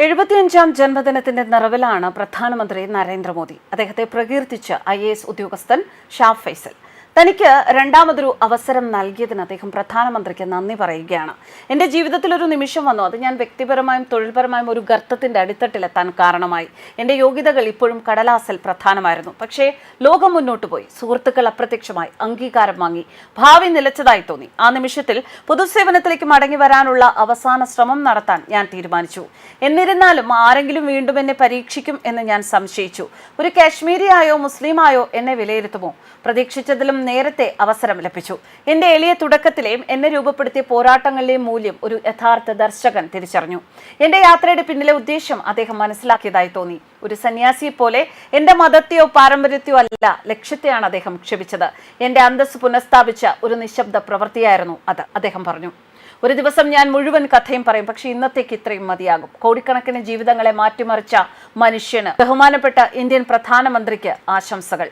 75-ാം ജന്മദിനത്തിന്റെ നിറവിലാണ് പ്രധാനമന്ത്രി നരേന്ദ്രമോദി. അദ്ദേഹത്തെ പ്രകീർത്തിച്ച് IAS ഉദ്യോഗസ്ഥൻ ഷാ ഫൈസൽ. തനിക്ക് രണ്ടാമതൊരു അവസരം നൽകിയതിന് അദ്ദേഹം പ്രധാനമന്ത്രിക്ക് നന്ദി പറയുകയാണ്. എൻ്റെ ജീവിതത്തിൽ ഒരു നിമിഷം വന്നു, അത് ഞാൻ വ്യക്തിപരമായും തൊഴിൽപരമായും ഒരു ഗർത്തത്തിൻ്റെ അടിത്തട്ടിലെത്താൻ കാരണമായി. എൻ്റെ യോഗ്യതകൾ ഇപ്പോഴും കടലാസിൽ പ്രധാനമായിരുന്നു. പക്ഷേ ലോകം മുന്നോട്ട് പോയി, സുഹൃത്തുക്കൾ അപ്രത്യക്ഷമായി, അംഗീകാരം വാങ്ങി, ഭാവി നിലച്ചതായി തോന്നി. ആ നിമിഷത്തിൽ പൊതുസേവനത്തിലേക്ക് മടങ്ങി വരാനുള്ള അവസാന ശ്രമം നടത്താൻ ഞാൻ തീരുമാനിച്ചു. എന്നിരുന്നാലും ആരെങ്കിലും വീണ്ടും എന്നെ പരീക്ഷിക്കും എന്ന് ഞാൻ സംശയിച്ചു. ഒരു കാശ്മീരിയായോ മുസ്ലിമായോ എന്നെ വിലയിരുത്തുമോ? പ്രതീക്ഷിച്ചതിലും നേരത്തെ അവസരം ലഭിച്ചു. എൻ്റെ എളിയ തുടക്കത്തിലെയും എന്നെ രൂപപ്പെടുത്തിയ പോരാട്ടങ്ങളിലെയും മൂല്യം ഒരു യഥാർത്ഥ ദർശകൻ തിരിച്ചറിഞ്ഞു. എൻ്റെ യാത്രയുടെ പിന്നിലെ ഉദ്ദേശം അദ്ദേഹം മനസ്സിലാക്കിയതായി തോന്നി. ഒരു സന്യാസിയെ പോലെ എൻ്റെ മതത്തെയോ പാരമ്പര്യത്തെയോ അല്ല, ലക്ഷ്യത്തെയാണ് അദ്ദേഹം ക്ഷമിച്ചത്. എൻ്റെ അന്തസ്സ് പുനഃസ്ഥാപിച്ച ഒരു നിശബ്ദ പ്രവൃത്തിയായിരുന്നു അത്, അദ്ദേഹം പറഞ്ഞു. ഒരു ദിവസം ഞാൻ മുഴുവൻ കഥയും പറയും, പക്ഷെ ഇന്നത്തേക്ക് ഇത്രയും മതിയാകും. കോടിക്കണക്കിന് ജീവിതങ്ങളെ മാറ്റിമറിച്ച മനുഷ്യന്, ബഹുമാനപ്പെട്ട ഇന്ത്യൻ പ്രധാനമന്ത്രിക്ക് ആശംസകൾ.